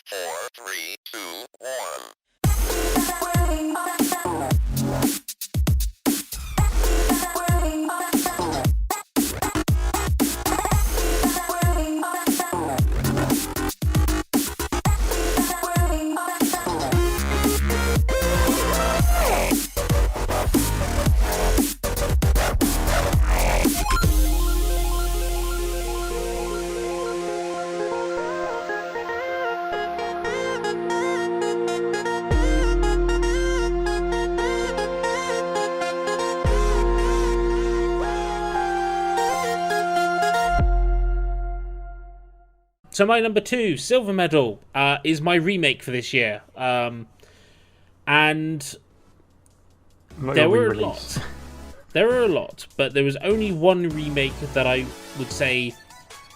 4, 3, 2, 1. So my number 2, silver medal, is my remake for this year. And there were a lot. There were a lot, but there was only one remake that I would say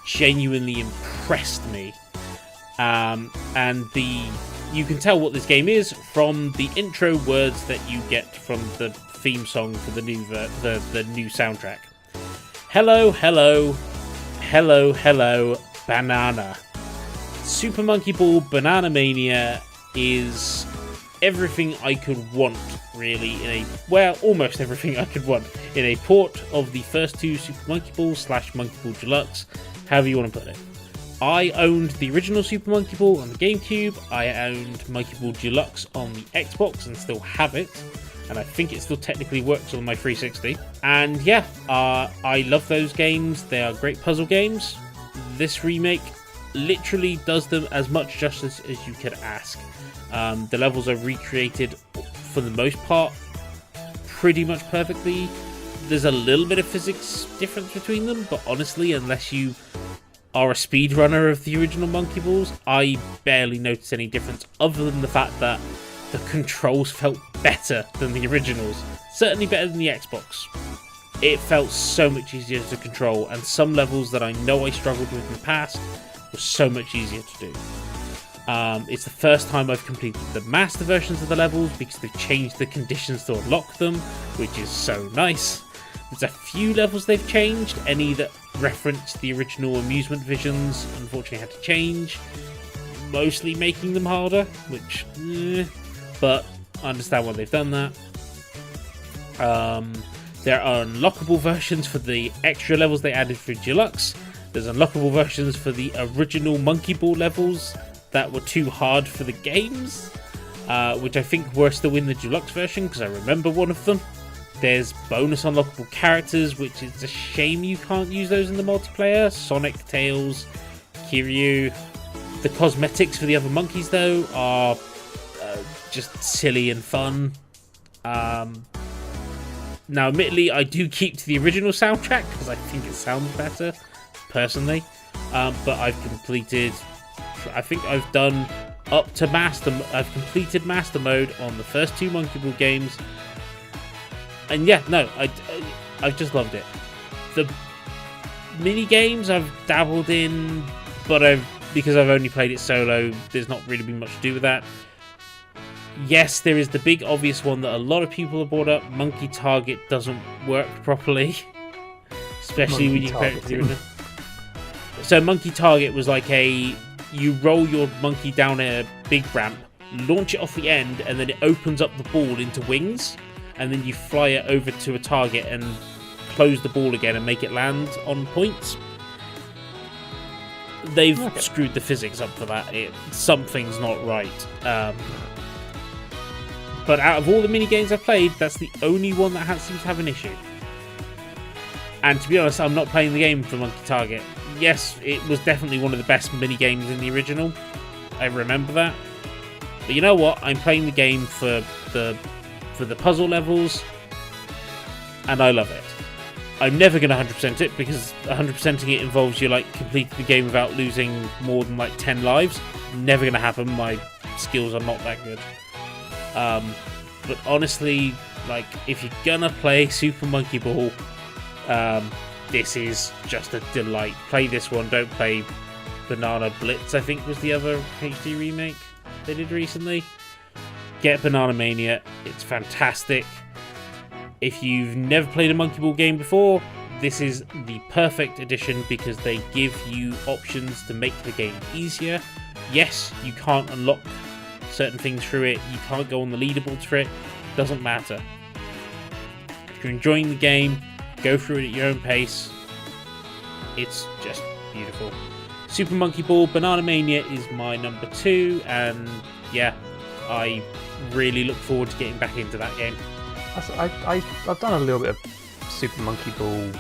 genuinely impressed me. And you can tell what this game is from the intro words that you get from the theme song for the new soundtrack. Hello, hello, hello, hello, banana. Super Monkey Ball Banana Mania is everything I could want, really, almost everything I could want in a port of the first two Super Monkey Balls / Monkey Ball Deluxe, however you want to put it. I owned the original Super Monkey Ball on the GameCube, I owned Monkey Ball Deluxe on the Xbox and still have it, and I think it still technically works on my 360. And yeah, I love those games, they are great puzzle games. This remake literally does them as much justice as you could ask. The levels are recreated for the most part pretty much perfectly. There's a little bit of physics difference between them, but honestly, unless you are a speedrunner of the original Monkey Balls, I barely noticed any difference other than the fact that the controls felt better than the originals. Certainly better than the Xbox. It felt so much easier to control, and some levels that I know I struggled with in the past were so much easier to do. It's the first time I've completed the master versions of the levels because they've changed the conditions to unlock them, which is so nice. There's a few levels they've changed. Any that reference the original amusement visions unfortunately had to change, mostly making them harder, which but I understand why they've done that. There are unlockable versions for the extra levels they added for Deluxe. There's unlockable versions for the original Monkey Ball levels that were too hard for the games, which I think were still in the Deluxe version because I remember one of them. There's bonus unlockable characters, which is a shame you can't use those in the multiplayer. Sonic, Tails, Kiryu. The cosmetics for the other monkeys, though, are just silly and fun. Now, admittedly, I do keep to the original soundtrack because I think it sounds better, personally. But I've completed... I think I've done up to Master... I've completed Master Mode on the first two Monkey Ball games. And yeah, no, I've just loved it. The mini games I've dabbled in, but because I've only played it solo, there's not really been much to do with that. Yes, there is the big obvious one that a lot of people have brought up. Monkey Target doesn't work properly, especially when you compare it to the original. So Monkey Target was like you roll your monkey down a big ramp, launch it off the end, and then it opens up the ball into wings. And then you fly it over to a target and close the ball again and make it land on points. They've screwed the physics up for that. Something's not right. But out of all the mini games I've played, that's the only one that seems to have an issue. And to be honest, I'm not playing the game for Monkey Target. Yes, it was definitely one of the best mini games in the original. I remember that. But you know what? I'm playing the game for the puzzle levels, and I love it. I'm never going to 100% it because 100%ing it involves you completing the game without losing more than 10 lives. Never going to happen. My skills are not that good. But honestly, if you're gonna play Super Monkey Ball, this is just a delight. Play this one. Don't play Banana Blitz, I think was the other HD remake they did recently. Get Banana Mania, it's fantastic. If you've never played a Monkey Ball game before, this is the perfect edition because they give you options to make the game easier. Yes, you can't unlock certain things through it. You can't go on the leaderboards for it. Doesn't matter. If you're enjoying the game, go through it at your own pace. It's just beautiful. Super Monkey Ball Banana Mania is my number 2, and yeah, I really look forward to getting back into that game. I've done a little bit of Super Monkey Ball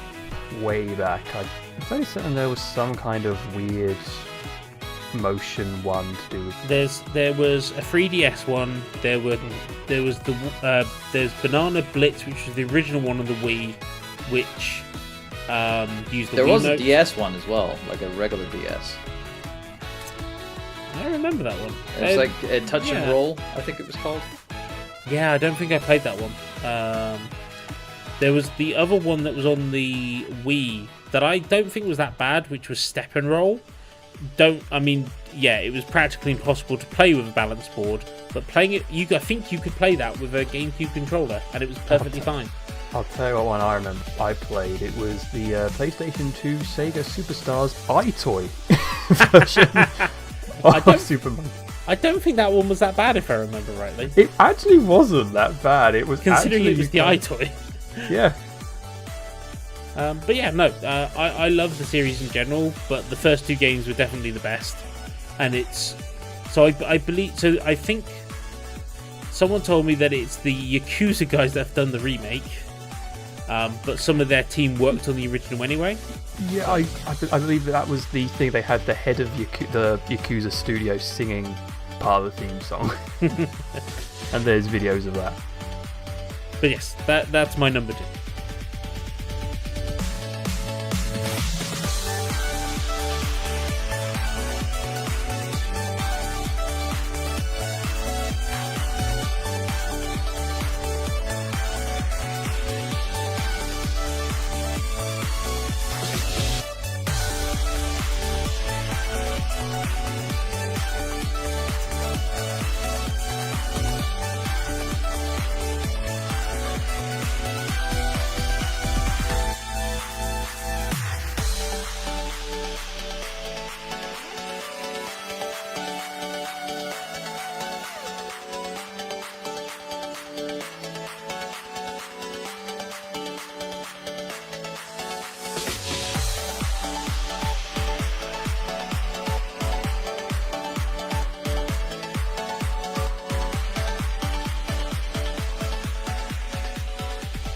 way back. I'm fairly certain there was some kind of weird motion one to do with. There was a 3DS one. There's Banana Blitz, which was the original one on the Wii, which used the There was a Wiimote. DS one as well, like a regular DS. I don't remember that one. It was like a touch and roll, I think it was called. Yeah, I don't think I played that one. There was the other one that was on the Wii that I don't think was that bad, which was Step and Roll. It was practically impossible to play with a balance board, but playing it, I think you could play that with a GameCube controller, and it was perfectly fine. I'll tell you what one I remember I played. It was the PlayStation 2 Sega Superstars iToy version of Super Monkey. I don't think that one was that bad, if I remember rightly. It actually wasn't that bad. It was Considering actually it was the iToy. Yeah. But yeah, no, I love the series in general, but the first 2 games were definitely the best. And it's... So I think someone told me that it's the Yakuza guys that have done the remake, but some of their team worked on the original anyway. Yeah, I believe that was the thing. They had the head of the Yakuza studio singing part of the theme song. And there's videos of that. But yes, that's my number 2.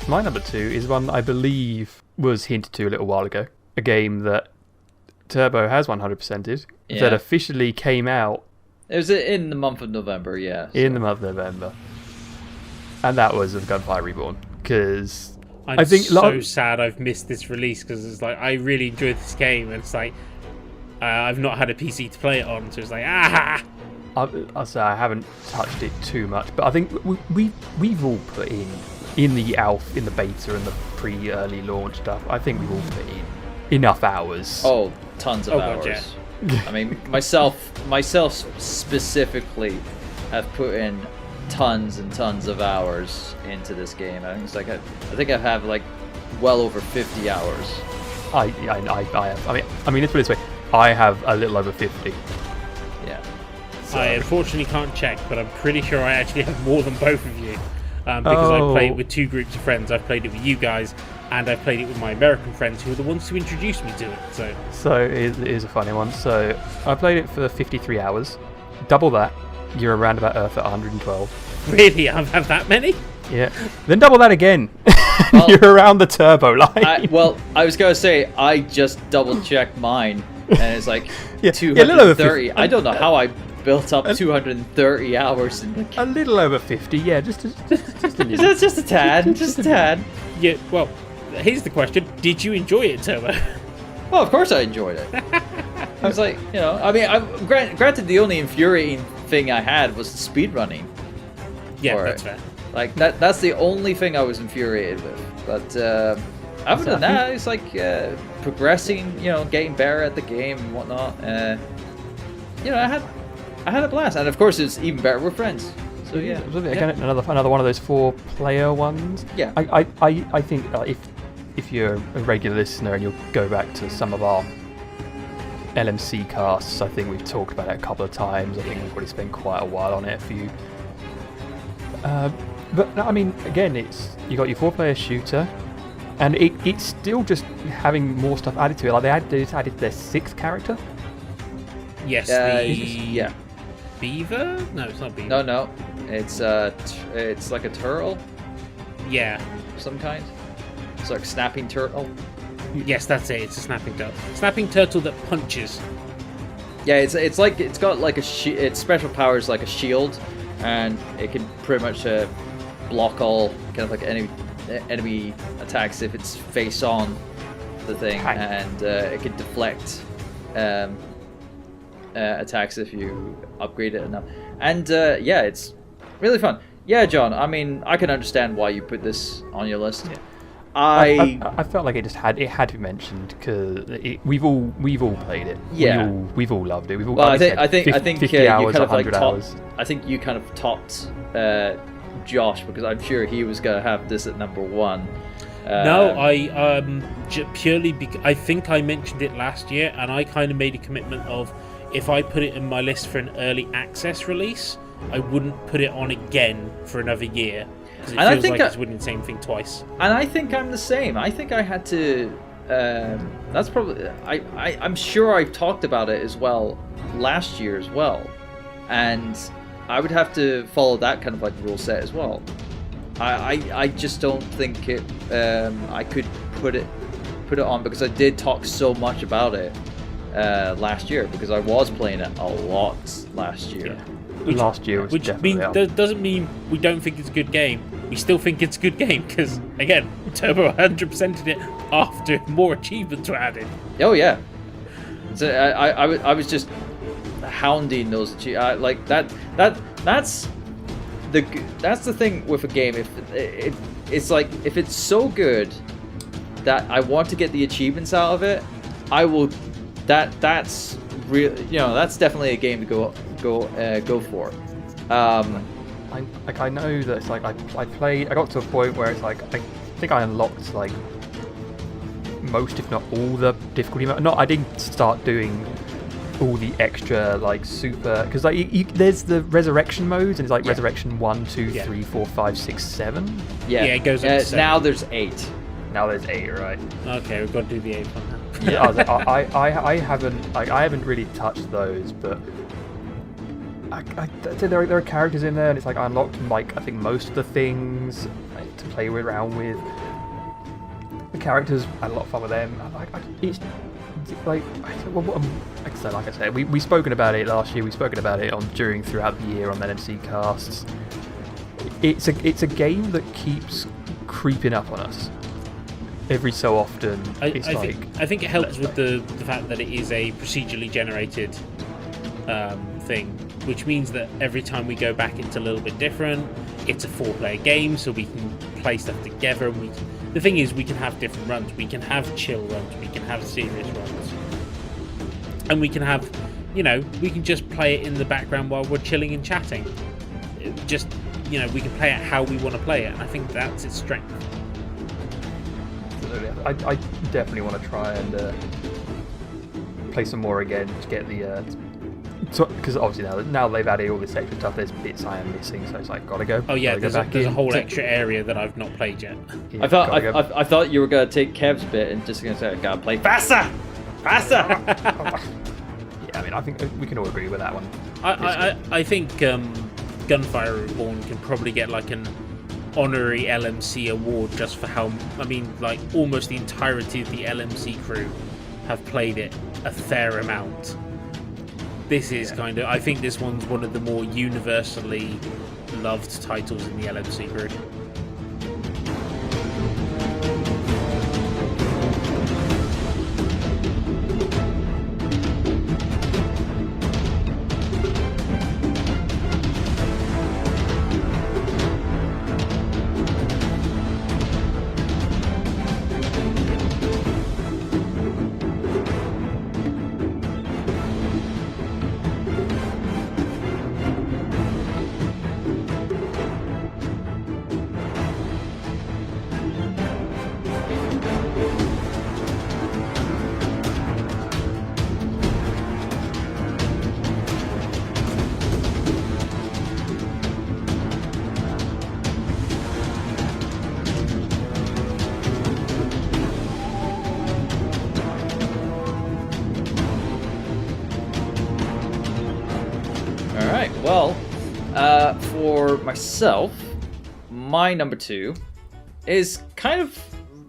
My number 2 is one that I believe was hinted to a little while ago. A game that Turbo has 100%ed, that officially came out. It was in the month of November, yeah. So. In the month of November. And that was of Gunfire Reborn. Because I'm so sad I've missed this release, because it's like, I really enjoyed this game, and it's like, I've not had a PC to play it on, so it's like, I'll say I haven't touched it too much, but I think we've all put in the alpha, in the beta and the pre-early launch stuff, I think we've all put in enough hours. Oh, tons of hours. God, yeah. I mean, myself specifically have put in tons and tons of hours into this game. I think it's like I think I have like well over 50 hours. I have. I mean, let's put it this way. I have a little over 50. Yeah. So. I unfortunately can't check, but I'm pretty sure I actually have more than both of you. Because I play it with 2 groups of friends. I've played it with you guys, and I've played it with my American friends, who are the ones who introduced me to it. So it is a funny one. So I played it for 53 hours. Double that, you're around about Earth at 112. Really? I've had that many? Yeah. Then double that again. Well, you're around the turbo line. I was going to say, I just double-checked mine, and it's like 230. a little over 50. I don't know how I built up 230 hours in the game. A little over 50, yeah, just a little. Just a tad, just a tad. Yeah, well, here's the question. Did you enjoy it, Turbo? Well, of course I enjoyed it. I was like, I mean, granted, the only infuriating thing I had was the speedrunning. Yeah, that's fair. Like, that's the only thing I was infuriated with. But other than that, it's like progressing, getting better at the game and whatnot. I had a blast, and of course it's even better with friends. So yeah, again, another one of those 4-player ones. Yeah, I think if you're a regular listener and you'll go back to some of our LMC casts, I think we've talked about it a couple of times. I think we've already spent quite a while on it. But no, I mean, again, you got your 4-player shooter, and it's still just having more stuff added to it. Like they added their 6th character. Yes, beaver? No, it's not beaver. No, it's like a turtle. Yeah, Of some kind. It's like snapping turtle. yes, that's it. It's a snapping turtle. Snapping turtle that punches. Yeah, it's like it's got like its special powers like a shield, and it can pretty much block all kind of like enemy attacks if it's face on the thing, and it can deflect attacks if you upgrade it enough. And yeah, it's really fun. Yeah, John. I mean, I can understand why you put this on your list. Yeah. I felt like it had to be mentioned because we've all played it. Yeah, we've all loved it. We've all. Well, I think 50 hours, you kind of like 100 hours. I think you kind of topped Josh, because I'm sure he was gonna have this at number 1. No, I purely because I think I mentioned it last year, and I kind of made a commitment of if I put it in my list for an early access release, I wouldn't put it on again for another year. Because it feels like it's winning the same thing twice. And I think I'm the same. I think I had to. That's probably. I'm sure I talked about it as well last year as well, and I would have to follow that kind of like rule set as well. I just don't think it. I could put it on because I did talk so much about it last year, because I was playing it a lot last year. Yeah. Last year was definitely doesn't mean we don't think it's a good game. We still think it's a good game because, again, Turbo 100%ed it after more achievements were added. Oh yeah, so I was just hounding those achievements. Like that's the thing with a game. If it's like if it's so good that I want to get the achievements out of it, I will. That's real. You know, that's definitely a game to go for. I know that it's like I got to a point where it's like I think I unlocked like most, if not all, the difficulty mode. I didn't start doing all the extra like super, because like there's the resurrection modes, and it's like resurrection 1, 2, 3, 4, 5, 6, 7. Yeah, it goes up to 7. Now there's 8. Now there's 8, right? Okay, we've got to do the 8 one now. Yeah, I haven't really touched those, but there are characters in there, and it's like I unlocked like I think most of the things to play around with. The characters, I had a lot of fun with them. It's like I said, we've spoken about it last year. We've spoken about it throughout the year on LMC casts. It's a game that keeps creeping up on us. Every so often, I think it helps with the fact that it is a procedurally generated thing, which means that every time we go back, it's a little bit different. It's a 4-player game, so we can play stuff together. The thing is, we can have different runs. We can have chill runs. We can have serious runs, and we can have, we can just play it in the background while we're chilling and chatting. We can play it how we want to play it, and I think that's its strength. I definitely want to try and play some more again to get the because obviously now they've added all this extra stuff. There's bits I am missing, so it's like gotta go. Oh yeah, there's a whole extra area that I've not played yet. Yeah, I thought you were gonna take Kev's bit and just gonna say I gotta play faster. Yeah, I mean I think we can all agree with that one. I think Gunfire Reborn can probably get like an honorary LMC award just for how, almost the entirety of the LMC crew have played it a fair amount. This is I think this one's one of the more universally loved titles in the LMC crew. right. Well, for myself, my number 2 is kind of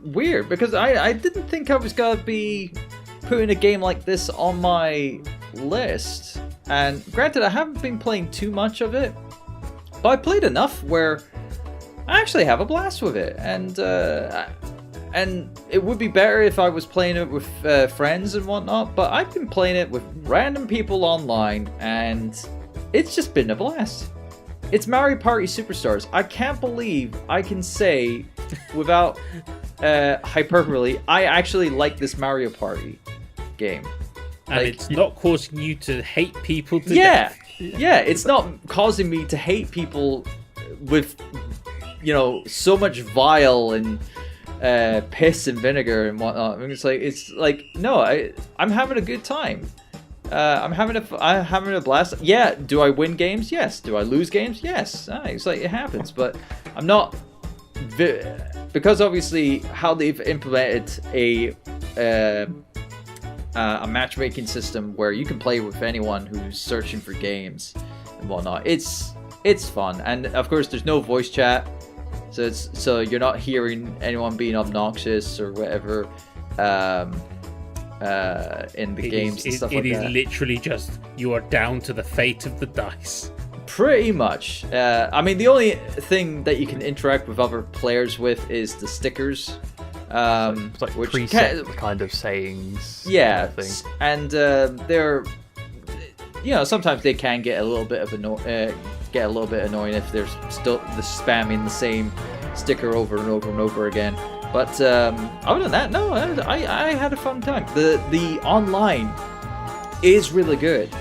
weird because I didn't think I was gonna be putting a game like this on my list. And granted, I haven't been playing too much of it, but I played enough where I actually have a blast with it. And it would be better if I was playing it with friends and whatnot, but I've been playing it with random people online, and it's just been a blast. It's Mario Party Superstars. I can't believe I can say, without hyperbole, I actually like this Mario Party game. And Like, it's not causing you to hate people to yeah, death. yeah, it's not causing me to hate people with, so much vile and piss and vinegar and whatnot. I mean, it's like no, I'm having a good time. I'm having a blast. Yeah, do I win games? Yes. Do I lose games? Yes. It's like it happens, but I'm not because obviously how they've implemented a matchmaking system where you can play with anyone who's searching for games and whatnot. It's fun, and of course there's no voice chat, so you're not hearing anyone being obnoxious or whatever in the games and stuff like that. It is literally just you are down to the fate of the dice. Pretty much. I mean, the only thing that you can interact with other players with is the stickers. It's like which preset kind of sayings. Yeah, kind of thing. And they're, sometimes they can get a little bit annoying if they're still spamming the same sticker over and over and over again. But other than that, no, I had a fun time. The online is really good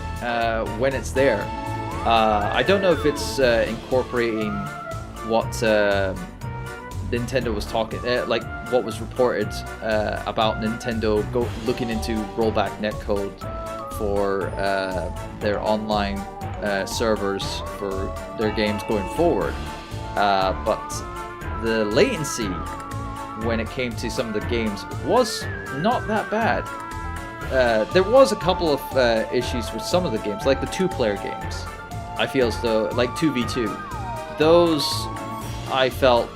when it's there. I don't know if it's incorporating what Nintendo was talking, like what was reported about Nintendo looking into rollback netcode for their online servers for their games going forward. But the latency when it came to some of the games was not that bad. There was a couple of issues with some of the games, like the 2-player games. I feel as though, like 2v2, those I felt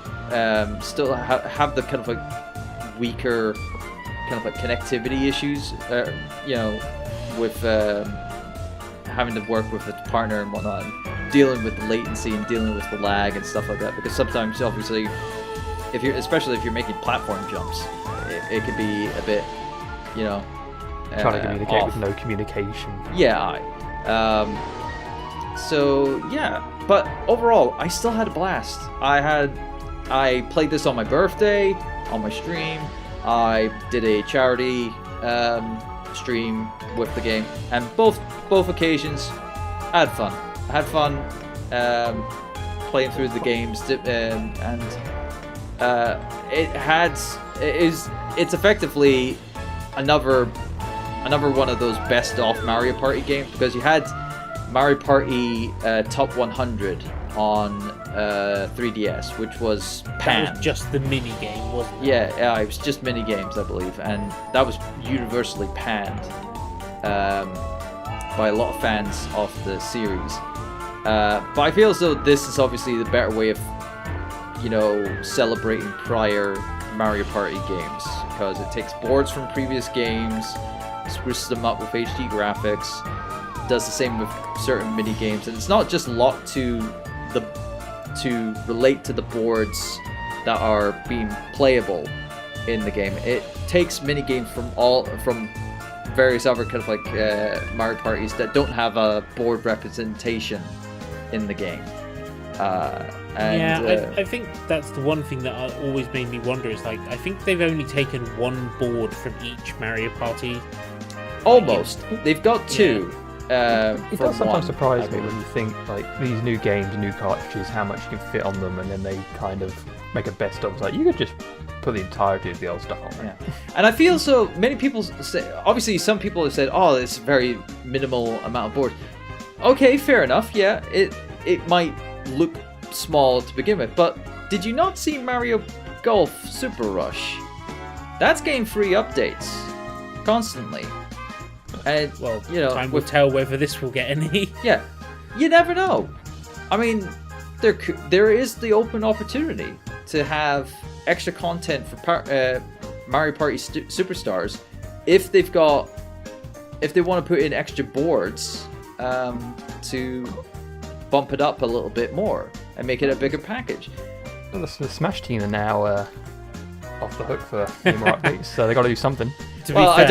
still have the kind of like weaker kind of like connectivity issues, with having to work with a partner and whatnot, and dealing with the latency and dealing with the lag and stuff like that. Because sometimes, obviously, especially if you're making platform jumps, it could be a bit, trying to communicate off. with no communication. Yeah, so yeah, but overall, I still had a blast. I played this on my birthday, on my stream. I did a charity stream with the game, and both occasions, I had fun. I had fun playing through the games, and it's effectively another one of those best of Mario Party games, because you had Mario Party Top 100 on 3DS, which was panned. That was just the mini game, wasn't it? Yeah, it was just mini games, I believe, and that was universally panned by a lot of fans of the series. But I feel as though this is obviously the better way of, celebrating prior Mario Party games, because it takes boards from previous games, spruces them up with HD graphics, does the same with certain mini games, and it's not just locked to relate to the boards that are being playable in the game. It takes mini games from various other kind of like Mario Parties that don't have a board representation in the game. I think that's the one thing that always made me wonder, is like, I think they've only taken one board from each Mario Party. Almost. They've got two. It does sometimes surprise me when you think like these new games, new cartridges, how much you can fit on them, and then they kind of make a best of. Like, you could just put the entirety of the old stuff on there. Yeah. And I feel so many people say, obviously some people have said, oh, it's a very minimal amount of boards. Okay, fair enough. Yeah, it might look small to begin with, but did you not see Mario Golf Super Rush? That's getting free updates constantly. And time will tell whether this will get any. Yeah, You never know. I mean, there is the open opportunity to have extra content for Mario Party Superstars if they want to put in extra boards to bump it up a little bit more and make it a bigger package. Well, the Smash team are now off the hook for any more updates, so they got to do something. I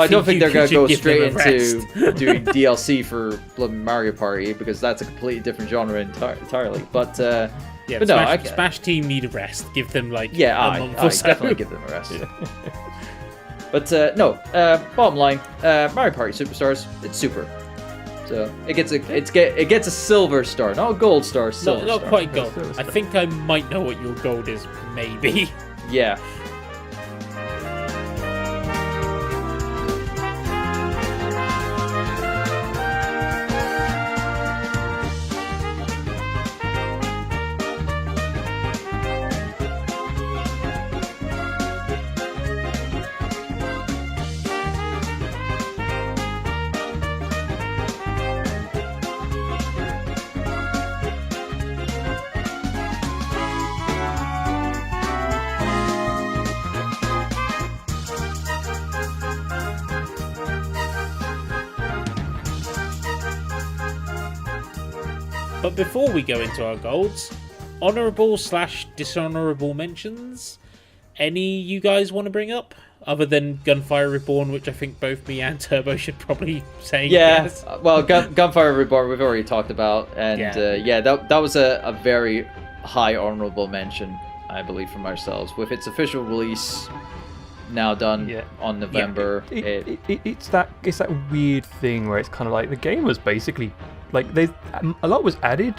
don't think they're going to go straight into doing DLC for Mario Party, because that's a completely different genre entirely. But Smash team need a rest. Give them like a month or so. Definitely give them a rest. But bottom line, Mario Party Superstars, it's super. So it gets a silver star, not a gold star. Silver not star. Quite gold. I think I might know what your gold is. Maybe. Yeah. But before we go into our golds, honourable/dishonourable mentions. Any you guys want to bring up? Other than Gunfire Reborn, which I think both me and Turbo should probably say. Yeah, yes. Well, Gunfire Reborn we've already talked about. And that was a very high honourable mention, I believe, from ourselves. With its official release now done on November. Yeah. It's that weird thing where it's kind of like the game was basically... Like, a lot was added,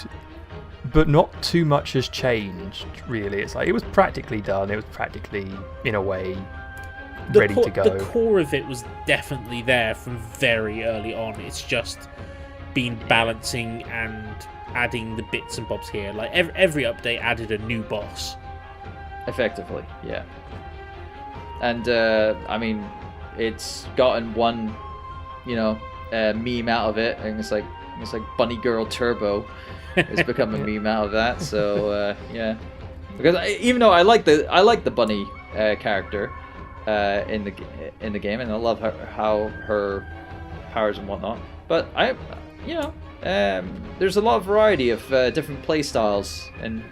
but not too much has changed, really. It's like, it was practically done. It was practically, in a way, ready to go. The core of it was definitely there from very early on. It's just been balancing and adding the bits and bobs here. Like, every update added a new boss. Effectively, yeah. And, I mean, it's gotten one, meme out of it, and it's like Bunny Girl Turbo has become a meme out of that. So yeah, because even though I like the bunny character in the game, and I love how her powers and whatnot, but there's a lot of variety of different play styles in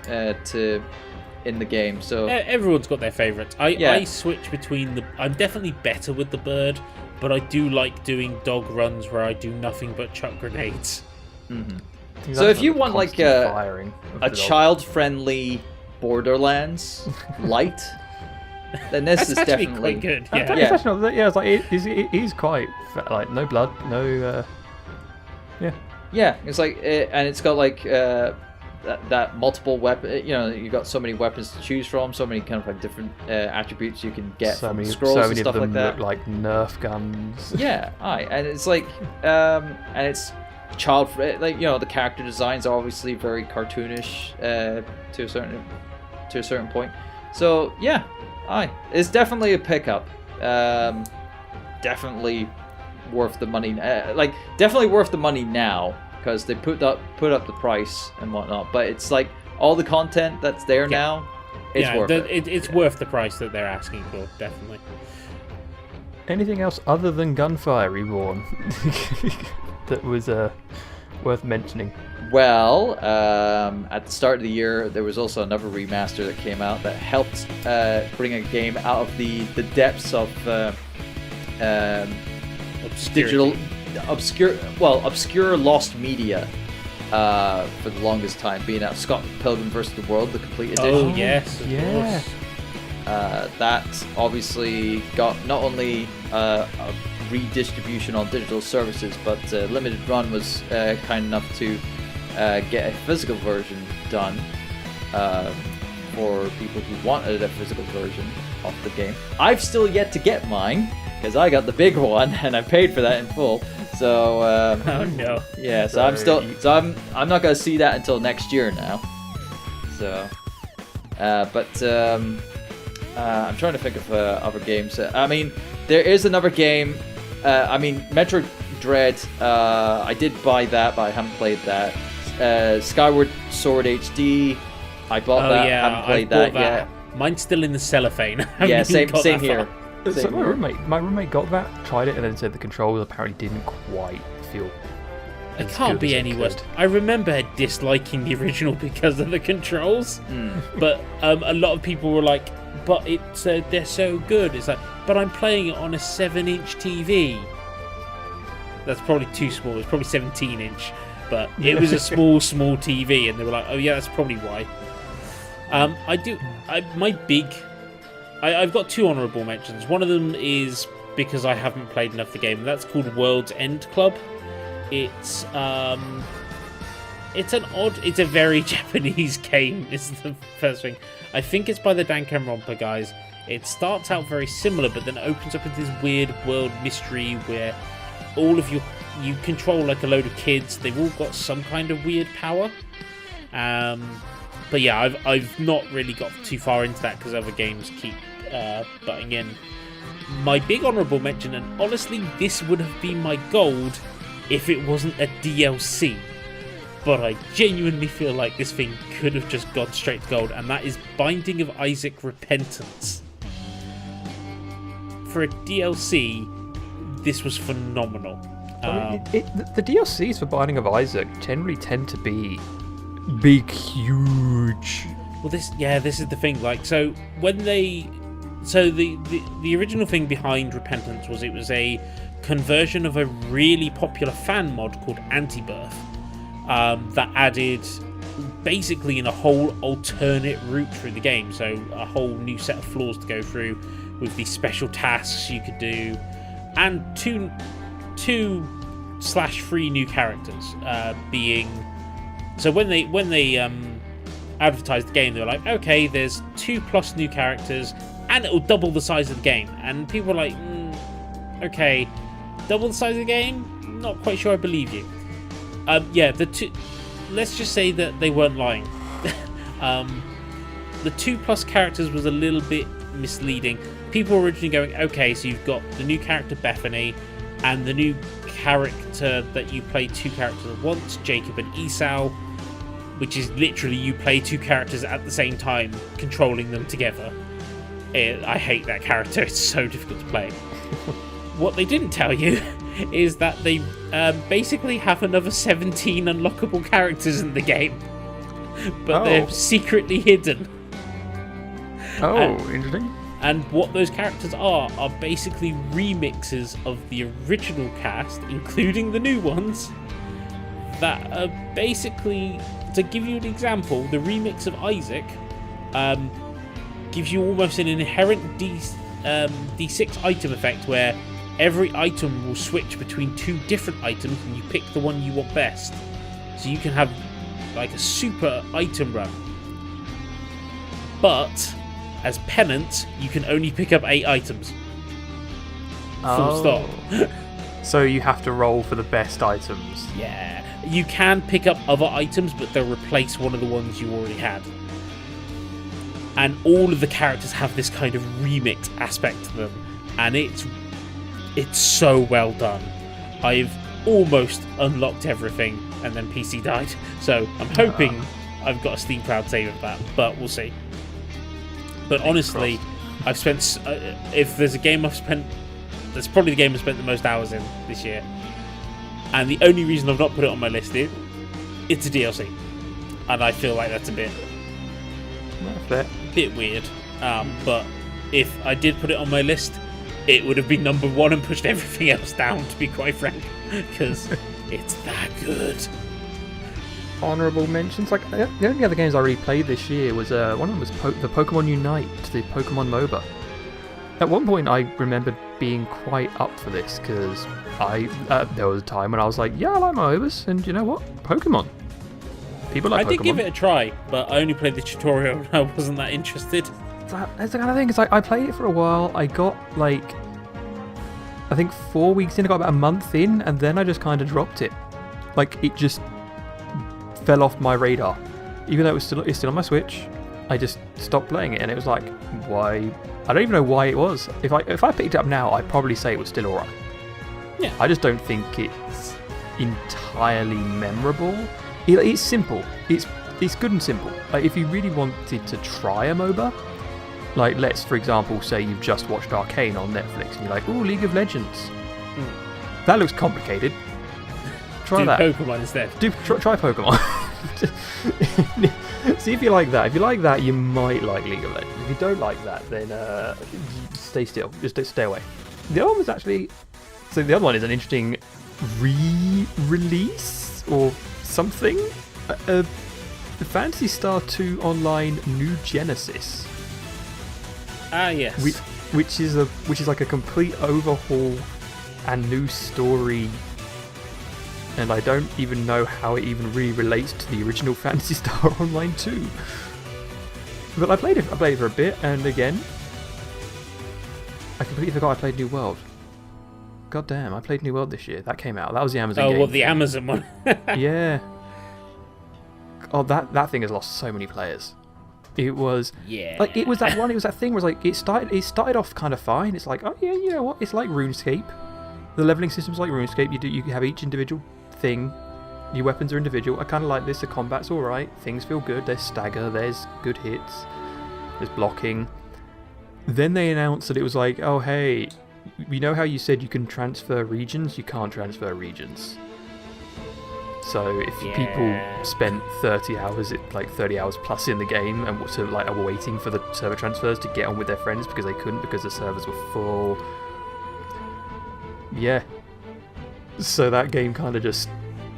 the game. So everyone's got their favourites. I switch between I'm definitely better with the bird. But I do like doing dog runs where I do nothing but chuck grenades. Mm-hmm. So if you want like a child-friendly Borderlands light, then this is definitely quite good. It's like it is quite like no blood, no. Yeah, it's like and it's got like that multiple weapon. You got so many weapons to choose from, so many kind of like different attributes you can get from scrolls and stuff like that. Look like Nerf guns. Yeah, and it's like and it's child like the character designs are obviously very cartoonish to a certain point. So yeah, it's definitely a pickup. Definitely worth the money. Definitely worth the money now. Because they put up the price and whatnot, but it's like all the content that's there now, it's worth it. It's worth the price that they're asking for, definitely. Anything else other than Gunfire Reborn that was worth mentioning? Well, at the start of the year, there was also another remaster that came out that helped bring a game out of the depths of digital. Obscure lost media for the longest time, being out Scott Pilgrim vs. the World, the complete edition. Oh yes, of course. That obviously got not only a redistribution on digital services, but Limited Run was kind enough to get a physical version done for people who wanted a physical version of the game. I've still yet to get mine, because I got the big one and I paid for that in full. So oh no. Yeah, so I'm not gonna see that until next year now. So I'm trying to think of other games. I mean, there is another game. Metroid Dread. I did buy that, but I haven't played that. Skyward Sword HD. I bought that. Yeah, haven't played that yet. Mine's still in the cellophane. Yeah, same here. So my roommate got that, tried it, and then said the controls apparently didn't quite feel. It can't be any worse. I remember disliking the original because of the controls, but a lot of people were like, "But they're so good." It's like, but I'm playing it on a 7-inch TV. That's probably too small. It's probably 17-inch, but it was a small TV, and they were like, "Oh yeah, that's probably why." I've got 2 honourable mentions. One of them is because I haven't played enough of the game, and that's called World's End Club. It's a very Japanese game, is the first thing. I think it's by the Danganronpa guys. It starts out very similar, but then opens up into this weird world mystery where all of you control like a load of kids. They've all got some kind of weird power. But yeah, I've not really got too far into that because other games keep butting in. My big honourable mention, and honestly this would have been my gold if it wasn't a DLC, but I genuinely feel like this thing could have just gone straight to gold, and that is Binding of Isaac Repentance. For a DLC, this was phenomenal. The DLCs for Binding of Isaac generally tend to be big, huge. Well, this is the thing. Like, the original thing behind Repentance was it was a conversion of a really popular fan mod called Antibirth that added basically in a whole alternate route through the game. So a whole new set of floors to go through with these special tasks you could do, and two / 3 new characters. So when they advertised the game, they were like, okay, there's 2+ new characters, and it'll double the size of the game. And people were like, okay, double the size of the game? Not quite sure I believe you. Let's just say that they weren't lying. The 2+ characters was a little bit misleading. People were originally going, okay, so you've got the new character Bethany, and the new character that you play 2 characters at once, Jacob and Esau, which is literally you play 2 characters at the same time, controlling them together. I hate that character, it's so difficult to play. What they didn't tell you is that they basically have another 17 unlockable characters in the game, but they're secretly hidden. Interesting. And what those characters are basically remixes of the original cast, including the new ones, that are basically, to give you an example, the remix of Isaac gives you almost an inherent D6 item effect where every item will switch between 2 different items and you pick the one you want best. So you can have like a super item run. But as penance, you can only pick up 8 items. Full stop. So you have to roll for the best items. Yeah. You can pick up other items, but they'll replace one of the ones you already had. And all of the characters have this kind of remix aspect to them. And it's so well done. I've almost unlocked everything, and then PC died. So I'm hoping I've got a Steam Cloud save of that, but we'll see. But honestly, I've spent... if there's a game I've spent... That's probably the game I've spent the most hours in this year. And the only reason I've not put it on my list is it's a DLC. And I feel like that's a bit weird. But if I did put it on my list, it would have been number 1 and pushed everything else down, to be quite frank. Because it's that good. Honourable mentions, like the only other games I really played this year was one of them was the Pokemon Unite, the Pokemon MOBA. At one point I remembered being quite up for this because there was a time when I was like, yeah, I like MOBAs, and you know what, Pokemon. People like Pokemon. I did give it a try, but I only played the tutorial and I wasn't that interested. That's the kind of thing. It's like I played it for a while. I got I think 4 weeks in. I got about a month in, and then I just kind of dropped it. Like it just fell off my radar. Even though it's still on my Switch, I just stopped playing it, and it was like, why? I don't even know why it was. If I picked it up now, I'd probably say it was still alright. Yeah. I just don't think it's entirely memorable. It's simple. It's good and simple. Like, if you really wanted to try a MOBA, like, let's, for example, say you've just watched Arcane on Netflix and you're like, ooh, League of Legends. That looks complicated. Try that. Pokemon instead. Try Pokemon. See if you like that. If you like that, you might like League of Legends. If you don't like that, then stay still. Just stay away. The other one was actually... So the other one is an interesting re-release or something. The Phantasy Star 2 Online New Genesis. Ah, yes. Which is like a complete overhaul and new story. And I don't even know how it even really relates to the original Phantasy Star Online 2. But I played it for a bit, and again, I completely forgot I played New World. God damn, I played New World this year. That came out. That was the Amazon game. Oh, what, the Amazon one? Yeah. Oh, that thing has lost so many players. It was... Yeah. Like, it was that thing where it started off kind of fine. It's like, oh yeah, you know what? It's like RuneScape. The leveling system's like RuneScape. You have each individual thing. Your weapons are individual. I kind of like this. The combat's alright. Things feel good. There's stagger. There's good hits. There's blocking. Then they announced that it was like, oh hey, you know how you said you can transfer regions? You can't transfer regions. So if people spent 30 hours plus in the game and are waiting for the server transfers to get on with their friends because they couldn't because the servers were full. Yeah. So that game kind of just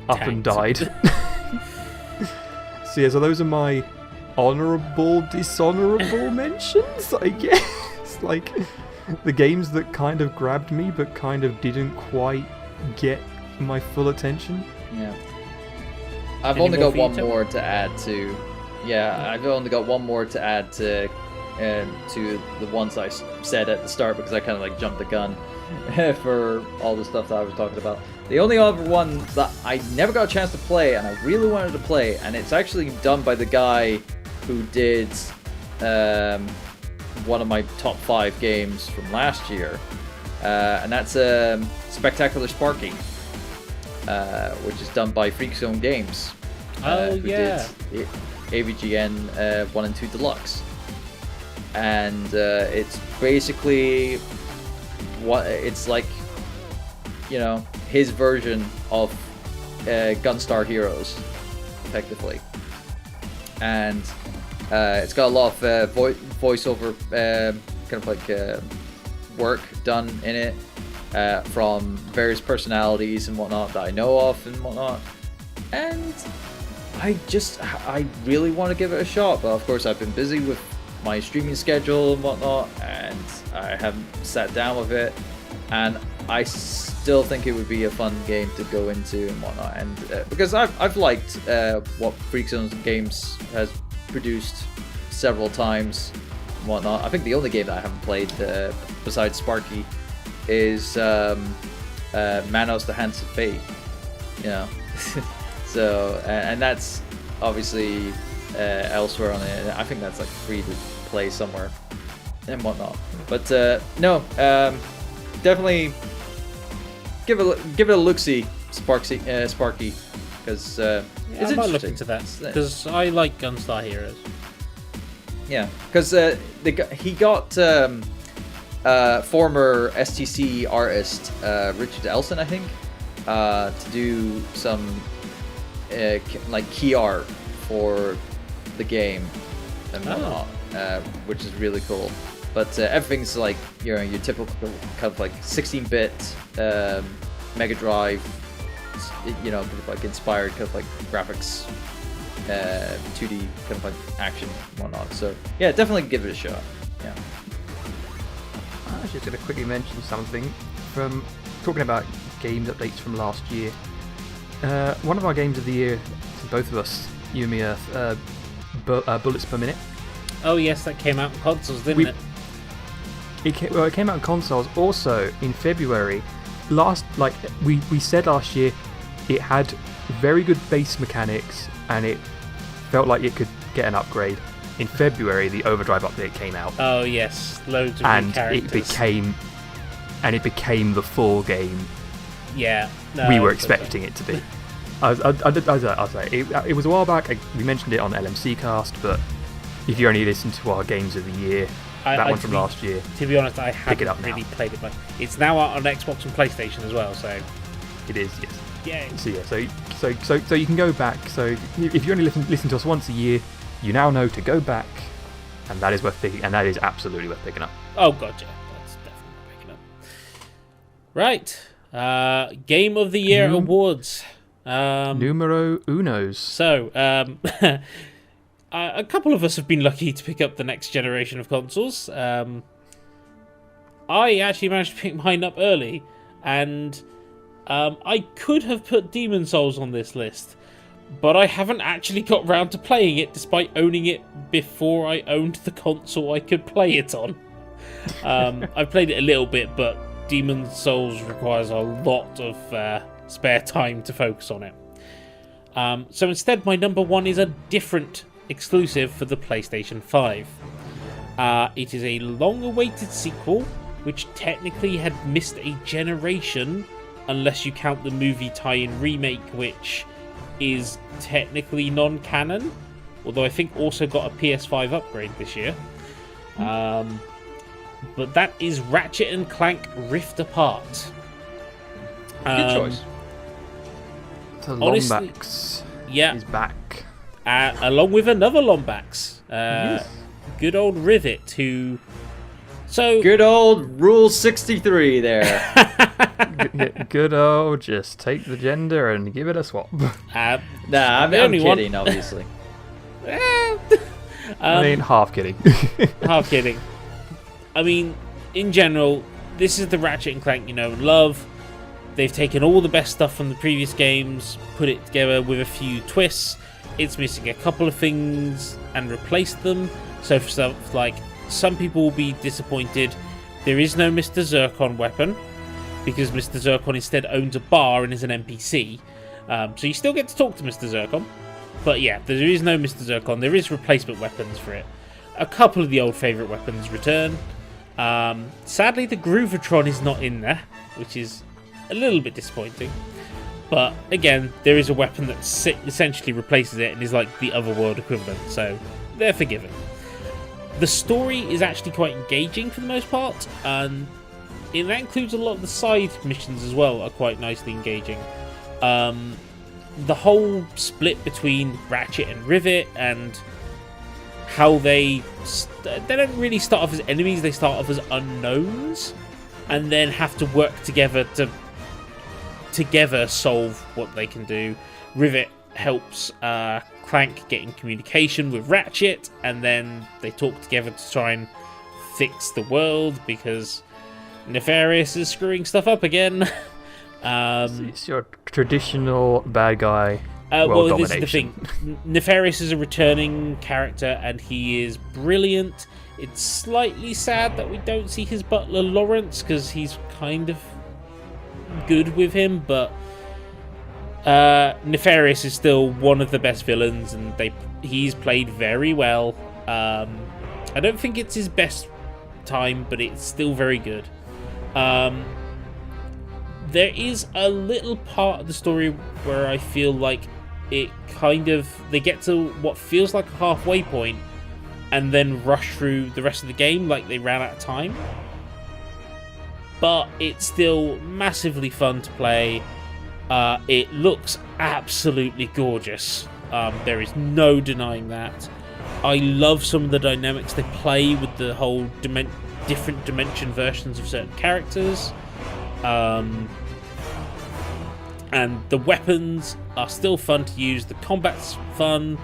up and died. So yeah, so those are my honourable, dishonourable mentions, I guess. Like, the games that kind of grabbed me but kind of didn't quite get my full attention. Yeah. I've only got one more to add to... Yeah, I've only got one more to add to the ones I said at the start because I kind of like jumped the gun for all the stuff that I was talking about. The only other one that I never got a chance to play and I really wanted to play, and it's actually done by the guy who did one of my top 5 games from last year, and that's Spectacular Sparky, which is done by Freak Zone Games. Who did AVGN 1 and 2 Deluxe. And it's basically it's like, you know, his version of Gunstar Heroes, effectively. And it's got a lot of voiceover kind of like work done in it from various personalities and whatnot that I know of and whatnot. And I really want to give it a shot, but of course I've been busy with my streaming schedule and whatnot, and I haven't sat down with it, and I still think it would be a fun game to go into and whatnot, and because I've liked what Freak Zone Games has produced several times and whatnot. I think the only game that I haven't played besides Sparky is Manos the Hands of Fate, you know. So and that's obviously elsewhere on it. I think that's like free to play somewhere and whatnot. But no, definitely give it a look-see, Sparky, because it's I might look interesting. into that because I like Gunstar Heroes. Yeah, because he got former STC artist Richard Elson, I think, to do some like key art for the game and whatnot, which is really cool. But everything's like, you know, your typical kind of like 16-bit Mega Drive, you know, kind of like inspired kind of like graphics, 2D kind of like action and whatnot. So yeah, definitely give it a shot. Yeah. I was just going to quickly mention something from talking about games updates from last year. One of our games of the year, to both of us, you and me, Earth, Bullets Per Minute. Oh yes, that came out on consoles, didn't it? It came out on consoles also in February. We said last year, it had very good base mechanics and it felt like it could get an upgrade. In February, the Overdrive update came out. Oh yes, loads of new characters. It became the full game. Yeah, no, we were expecting it to be. I'll say it was a while back. We mentioned it on LMC Cast, but if you only listen to our games of the year, that one from last year. To be honest, I haven't now. really played it much. It's now out on Xbox and PlayStation as well, so It is, yes. yeah. So yeah, so you can go back. So if you only listen to us once a year, you now know to go back, and that is worth picking, and that is absolutely worth picking up. Oh god, yeah, that's definitely picking up. Right, Game of the Year awards. Numero unos. So, a couple of us have been lucky to pick up the next generation of consoles. I actually managed to pick mine up early, and I could have put Demon's Souls on this list, but I haven't actually got round to playing it despite owning it before I owned the console I could play it on. I've played it a little bit, but Demon's Souls requires a lot of spare time to focus on it. So instead, my number one is a different exclusive for the PlayStation 5. It is a long-awaited sequel, which technically had missed a generation, unless you count the movie tie-in remake, which is technically non-canon, although I think also got a PS5 upgrade this year. But that is Ratchet and Clank Rift Apart. Good choice. So honestly, Lombax is back. Along with another Lombax. Yes. Good old Rivet, who... So Good old Rule 63 there. Good old, just take the gender and give it a swap. Nah, I'm only kidding, obviously. I mean, half kidding. Half kidding. I mean, in general, this is the Ratchet and Clank you know and love. They've taken all the best stuff from the previous games, put it together with a few twists. It's missing a couple of things and replaced them. So for stuff like, some people will be disappointed. There is no Mr. Zircon weapon, because Mr. Zircon instead owns a bar and is an NPC. So you still get to talk to Mr. Zircon. But yeah, there is no Mr. Zircon. There is replacement weapons for it. A couple of the old favourite weapons return. Sadly, the Groovatron is not in there, which is a little bit disappointing. But again, there is a weapon that essentially replaces it and is like the Otherworld equivalent, so they're forgiven. The story is actually quite engaging for the most part, and that includes a lot of the side missions as well are quite nicely engaging. The whole split between Ratchet and Rivet and how they don't really start off as enemies, they start off as unknowns and then have to work together to solve what they can do. Rivet helps Clank get in communication with Ratchet, and then they talk together to try and fix the world because Nefarious is screwing stuff up again. It's your traditional bad guy. Well, domination. this is the thing. Nefarious is a returning character, and he is brilliant. It's slightly sad that we don't see his butler Lawrence, because he's kind of good with him, but Nefarious is still one of the best villains, and he's played very well. I don't think it's his best time, but it's still very good. There is a little part of the story where I feel like they get to what feels like a halfway point and then rush through the rest of the game like they ran out of time. But it's still massively fun to play. It looks absolutely gorgeous. There is no denying that. I love some of the dynamics they play with the whole different dimension versions of certain characters. And the weapons are still fun to use. The combat's fun.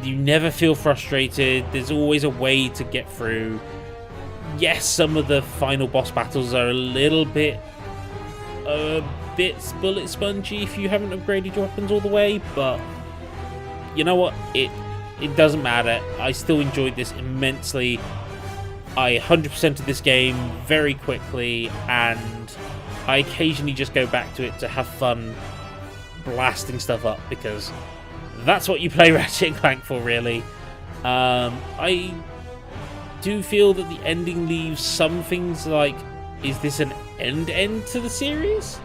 You never feel frustrated. There's always a way to get through. Yes, some of the final boss battles are a little bit bullet spongy if you haven't upgraded your weapons all the way, but you know what? It doesn't matter. I still enjoyed this immensely. I 100%ed this game very quickly, and I occasionally just go back to it to have fun blasting stuff up, because that's what you play Ratchet and Clank for, really. I do feel that the ending leaves some things like, is this an end to the series?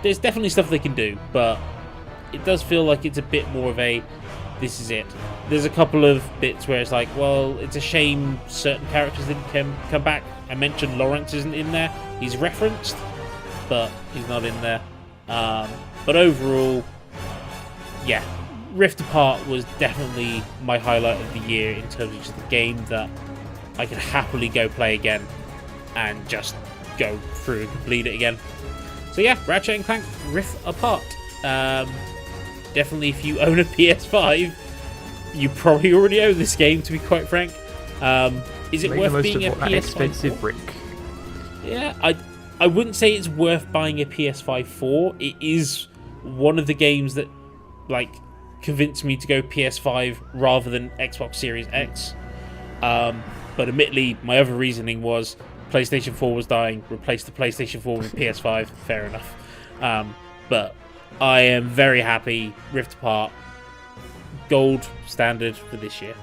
there's definitely stuff they can do, but it does feel like it's a bit more of a, this is it. There's a couple of bits where it's like, well, it's a shame certain characters didn't come back. I mentioned Lawrence isn't in there. He's referenced, but he's not in there. But overall, yeah, Rift Apart was definitely my highlight of the year in terms of just the game that I could happily go play again and just go through and complete it again. So yeah, Ratchet and Clank Rift Apart. Definitely, if you own a PS5, you probably already own this game, to be quite frank. Is it worth being a PS5 expensive brick? Yeah, I wouldn't say it's worth buying a PS5 for. It is one of the games that like convinced me to go PS5 rather than Xbox Series X. But admittedly, my other reasoning was PlayStation 4 was dying. Replace the PlayStation 4 with PS5. Fair enough. But I am very happy. Rift Apart, gold standard for this year.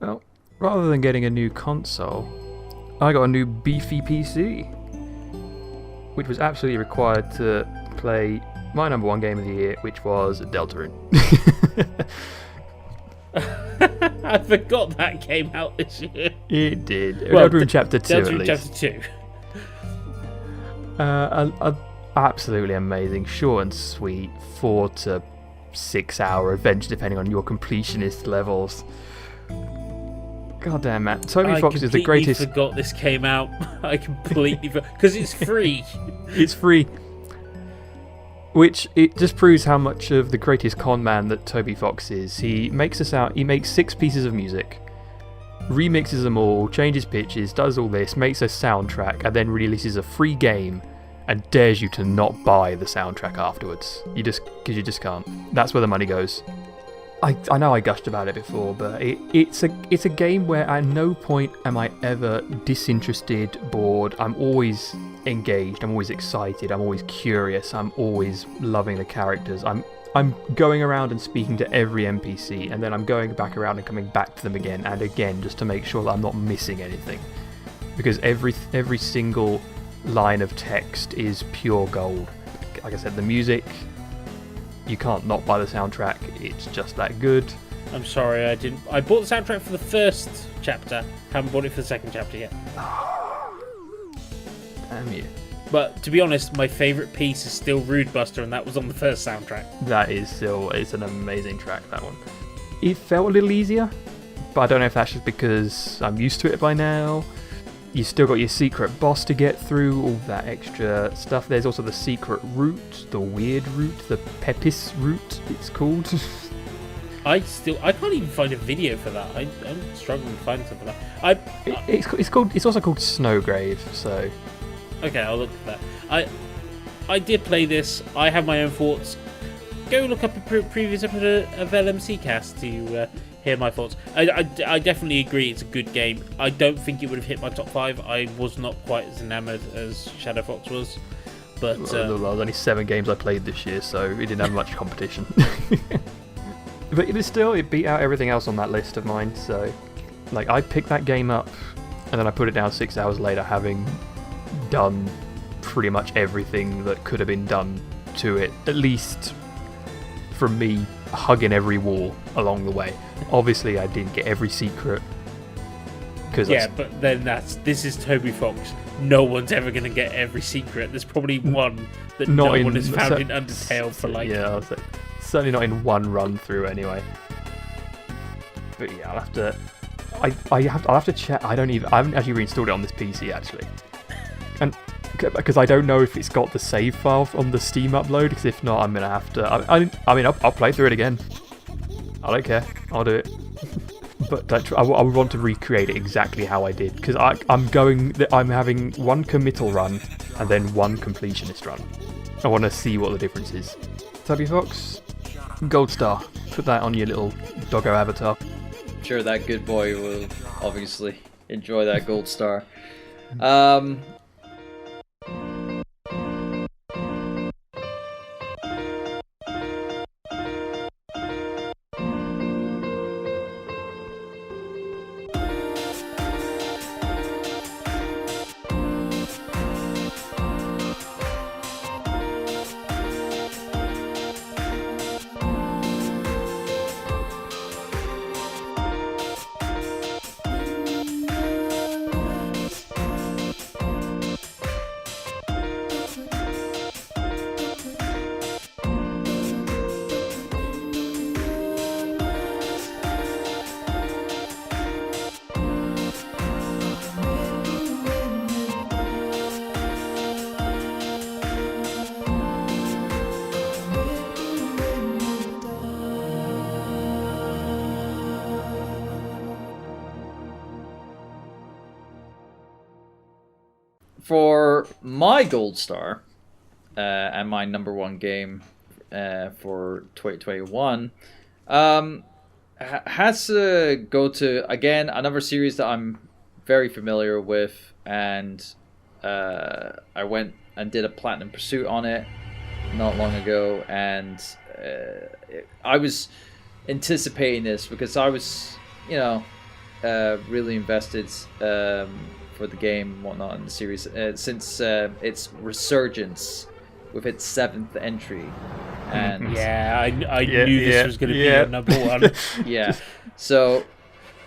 Well, rather than getting a new console, I got a new beefy PC, which was absolutely required to play my number one game of the year, which was Deltarune. I forgot that came out this year. It did. Well, Deltarune Chapter 2 at Deltarune least. Chapter 2. Absolutely amazing, short and sweet, 4 to 6 hour adventure depending on your completionist levels. God damn, man. Toby Fox is the greatest. I completely forgot this came out. I completely forgot. Because it's free. It's free. Which, it just proves how much of the greatest con man that Toby Fox is. He makes 6 pieces of music, remixes them all, changes pitches, does all this, makes a soundtrack, and then releases a free game and dares you to not buy the soundtrack afterwards. Because you just can't. That's where the money goes. I know I gushed about it before, but it's a game where at no point am I ever disinterested, bored. I'm always engaged. I'm always excited. I'm always curious. I'm always loving the characters. I'm going around and speaking to every NPC, and then I'm going back around and coming back to them again and again just to make sure that I'm not missing anything. Because every single line of text is pure gold. Like I said, the music, you can't not buy the soundtrack. It's just that good. I'm sorry, I didn't. I bought the soundtrack for the first chapter. Haven't bought it for the second chapter yet. Damn you. But to be honest, my favourite piece is still Rude Buster, and that was on the first soundtrack. That is still, it's an amazing track, that one. It felt a little easier, but I don't know if that's just because I'm used to it by now. You still got your secret boss to get through, all that extra stuff. There's also the secret route, the weird route, the Pepis route, it's called. I can't even find a video for that. I'm struggling to find something for that. It's also called Snowgrave, so. Okay, I'll look at that. I did play this. I have my own thoughts. Go look up a previous episode of LMC Cast to hear my thoughts. I definitely agree it's a good game. I don't think it would have hit my top 5. I was not quite as enamoured as Shadow Fox was. But there was only 7 games I played this year, so it didn't have much competition. But it beat out everything else on that list of mine. So, like, I picked that game up, and then I put it down 6 hours later, having done pretty much everything that could have been done to it. At least from me, hugging every wall along the way. Obviously, I didn't get every secret. But then this is Toby Fox. No one's ever going to get every secret. There's probably one that no one has found in Undertale for like... Yeah, I'll say, certainly not in one run through anyway. But yeah, I'll have to check. I haven't actually reinstalled it on this PC actually. And because I don't know if it's got the save file on the Steam upload, because if not, I'm going to have to... I'll play through it again. I don't care. I'll do it. But I would want to recreate it exactly how I did, because I'm having one committal run and then one completionist run. I want to see what the difference is. Tubby Fox, gold star. Put that on your little doggo avatar. I'm sure that good boy will obviously enjoy that gold star. For my gold star, and my number one game for 2021, has to go to, again, another series that I'm very familiar with, and I went and did a Platinum Pursuit on it not long ago, and I was anticipating this because I was, really invested for the game and whatnot in the series since its resurgence with its 7th entry. And I knew this was going to be your number one. Yeah. So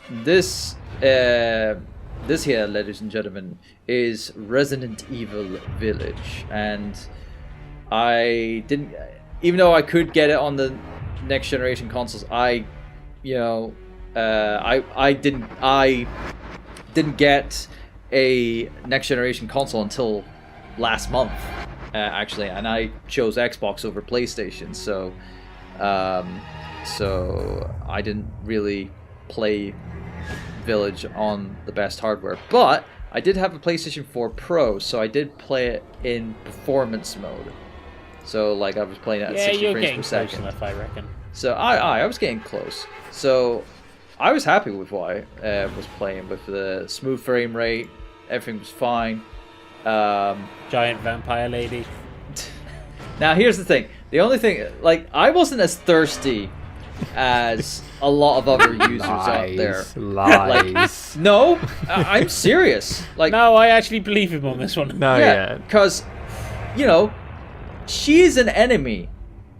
this here, ladies and gentlemen, is Resident Evil Village, and I didn't, even though I could get it on the next generation consoles, I didn't get a next generation console until last month, actually, and I chose Xbox over PlayStation, so I didn't really play Village on the best hardware, but I did have a PlayStation 4 Pro, so I did play it in performance mode. So like I was playing it at 60 frames per second. Enough, I reckon. So I was getting close. So I was happy with what I was playing with the smooth frame rate. Everything was fine. Giant vampire lady. Now here's the thing. The only thing, like, I wasn't as thirsty as a lot of other users out there. Lies. Like, no, I'm serious. Like, no, I actually believe him on this one. No, yeah. Because, she's an enemy,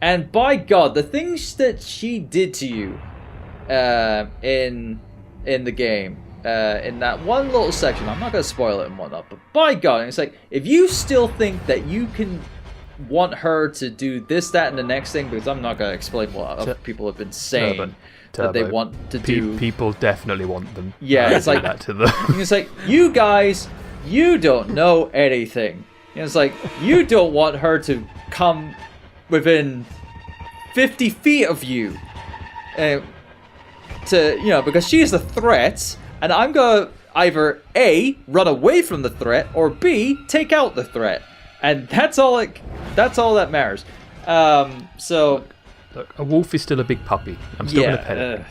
and by God, the things that she did to you, in the game, in that one little section, I'm not going to spoil it and whatnot, but by God, it's like, if you still think that you can want her to do this, that, and the next thing, because I'm not going to explain what other people have been saying that they want to do. People definitely want them. Yeah, it's like that to them. It's like, you guys, you don't know anything. It's like, you don't want her to come within 50 feet of you, because she is a threat, and I'm gonna either A, run away from the threat, or B, take out the threat, and that's all that matters. So look, a wolf is still a big puppy. I'm still gonna pet it,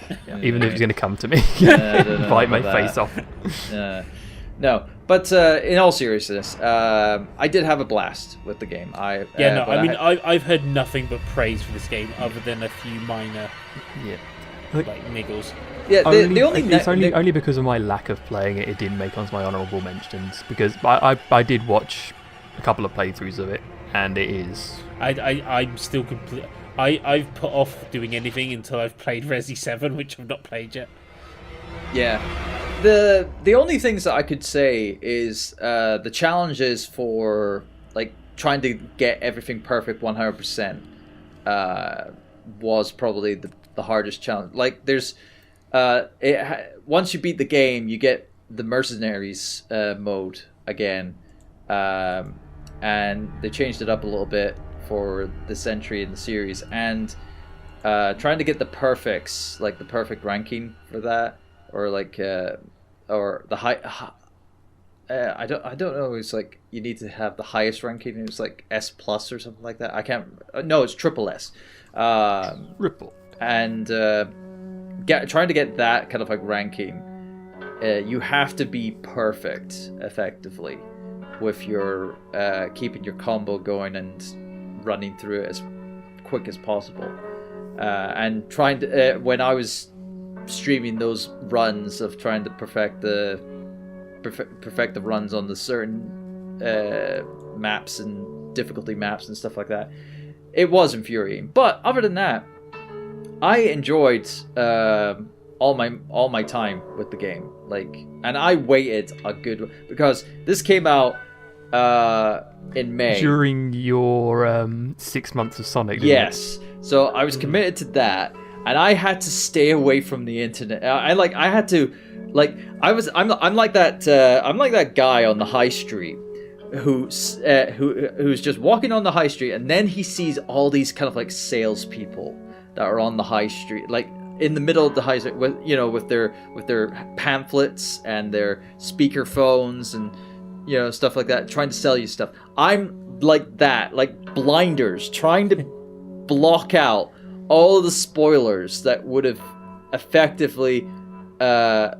even if he's gonna come to me, bite my face off. No, But in all seriousness, I did have a blast with the game. I've heard nothing but praise for this game, other than a few minor, like niggles. Yeah, only because of my lack of playing it, it didn't make onto my honourable mentions. Because I did watch a couple of playthroughs of it, and it is. I'm still complete. I've put off doing anything until I've played Resi 7, which I've not played yet. Yeah. The only things that I could say is the challenges for like trying to get everything perfect 100% was probably the hardest challenge. Like there's once you beat the game, you get the mercenaries mode again, and they changed it up a little bit for this entry in the series, and trying to get the perfects, like the perfect ranking for that, or like or the high I don't know, it's like you need to have the highest ranking. It's like S plus or something like that. I can't, no, it's triple S. Ripple. And trying to get that kind of like ranking, you have to be perfect effectively with your keeping your combo going and running through it as quick as possible. And trying to when I was streaming those runs of trying to perfect the runs on the certain maps and difficulty maps and stuff like that, it was infuriating. But other than that, I enjoyed all my time with the game. Like, and I waited a good, because this came out in May during your 6 months of Sonic. Yes, so I was committed to that, and I had to stay away from the internet. I'm like that guy on the high street who's just walking on the high street, and then he sees all these kind of like salespeople that are on the high street, like in the middle of the high street, with their pamphlets and their speaker phones and stuff like that, trying to sell you stuff. I'm like that, like blinders, trying to block out all of the spoilers that would have effectively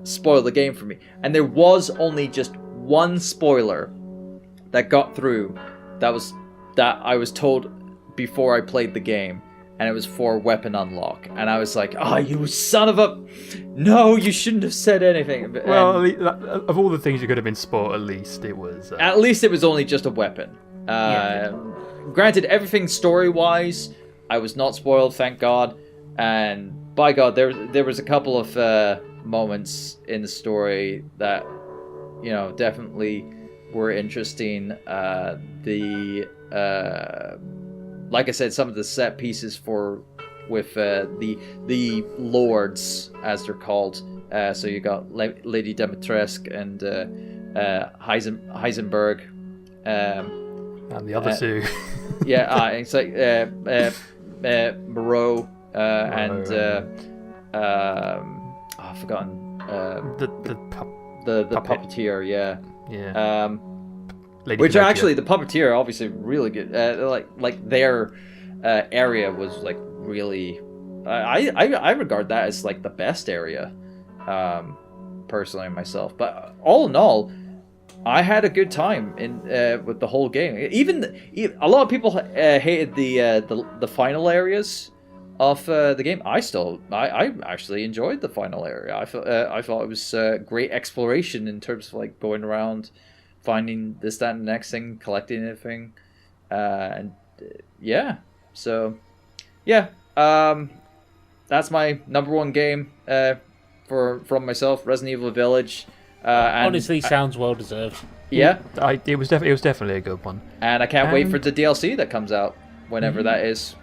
spoiled the game for me. And there was only just one spoiler that got through that I was told before I played the game, and it was for weapon unlock. And I was like, oh, you son of a... No, you shouldn't have said anything. Well, of all the things you could have been spoiled, at least it was... At least it was only just a weapon. Granted, everything story-wise, I was not spoiled, thank God. And by God, there was a couple of moments in the story that, definitely were interesting. Like I said, some of the set pieces with the lords, as they're called. So you got Lady Dimitrescu and Heisenberg. And the other two. It's like Maru and I've forgotten the puppeteer. Yeah. Which are actually, the puppeteer are obviously really good. Like their area was like really. I regard that as like the best area, personally myself. But all in all, I had a good time with the whole game. Even a lot of people hated the final areas of the game. I actually enjoyed the final area. I thought it was great exploration in terms of like going around, finding this, that, and the next thing, collecting everything, that's my number one game from myself, Resident Evil Village. Honestly, sounds well deserved. Yeah, it was definitely a good one, and I can't wait for the DLC that comes out whenever that is.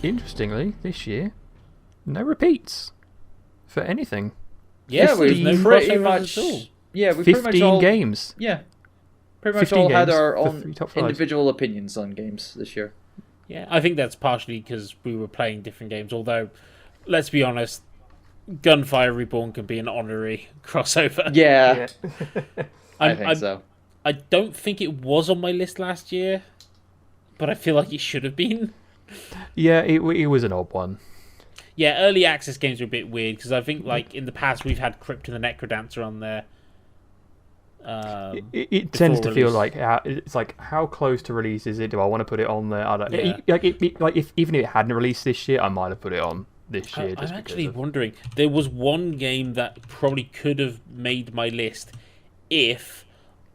interestingly, this year, no repeats for anything. Yeah, we no pretty crossovers much. at all. Yeah, we 15 pretty much all games. Yeah, pretty much 15 all had games our for own 3 top 5s. individual opinions on games this year. Yeah, I think that's partially because we were playing different games. Although, let's be honest, Gunfire Reborn can be an honorary crossover. Yeah, I I'm- think I'm- so. I don't think it was on my list last year, but I feel like it should have been. Yeah, it was an odd one. Yeah, early access games are a bit weird because I think like in the past we've had Crypt and the Necrodancer on there. It tends to feel release. like it's like how close to release is it? Do I want to put it on there? I don't. Yeah. Like if even if it hadn't released this year, I might have put it on this year. I'm actually wondering. There was one game that probably could have made my list if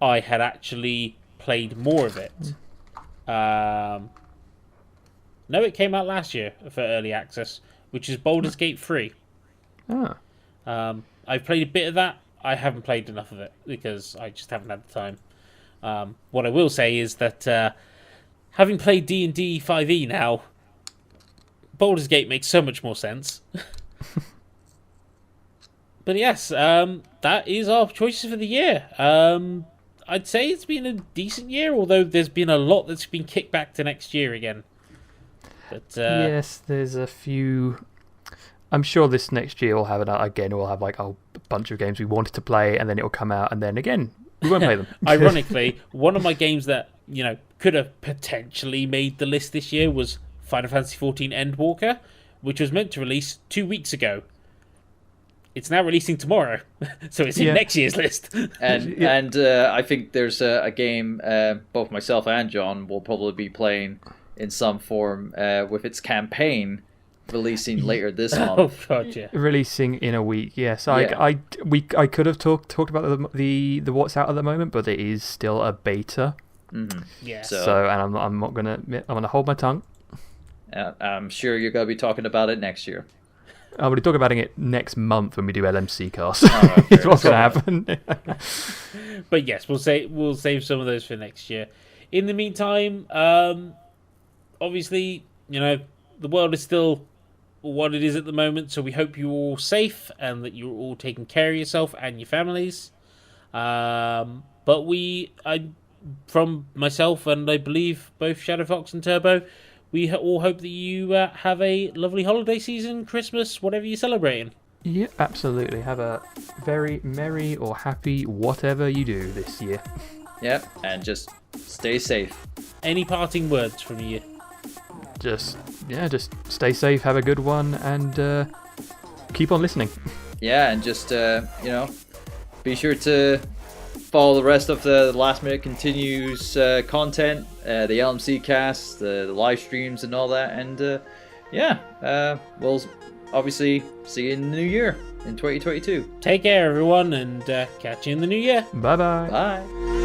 I had actually played more of it. No, it came out last year for early access, which is Baldur's Gate 3. Ah. I've played a bit of that. I haven't played enough of it because I just haven't had the time. What I will say is that having played D&D 5e now, Baldur's Gate makes so much more sense. But yes, that is our choices for the year. I'd say it's been a decent year, although there's been a lot that's been kicked back to next year again. But Yes, there's a few. I'm sure this next year we'll have we'll have like a bunch of games we wanted to play, and then it'll come out, and then again we won't play them. Ironically, one of my games that could have potentially made the list this year was Final Fantasy XIV Endwalker, which was meant to release 2 weeks ago. It's now releasing tomorrow, so it's in next year's list. And I think there's a game both myself and John will probably be playing in some form with its campaign releasing later this month. Oh god, yeah. Releasing in a week. Yes, Yeah. I could have talked about the what's out at the moment, but it is still a beta. Mm-hmm. Yeah. So and I'm not gonna admit, I'm gonna hold my tongue. I'm sure you're going to be talking about it next year. I'll be talking about it next month when we do LMC Cast. Oh, It's what's going to happen. But yes, we'll save some of those for next year. In the meantime, obviously, the world is still what it is at the moment, so we hope you're all safe and that you're all taking care of yourself and your families. But from myself and I believe both Shadow Fox and Turbo, we all hope that you have a lovely holiday season, Christmas, whatever you're celebrating. Yeah, absolutely. Have a very merry or happy whatever you do this year. Yep, and just stay safe. Any parting words from you? Just stay safe, have a good one, and keep on listening. Yeah, and just, be sure to follow the rest of the Last Minute Continues content, the LMC cast, the live streams and all that. And we'll obviously see you in the new year, in 2022. Take care, everyone, and catch you in the new year. Bye-bye. Bye.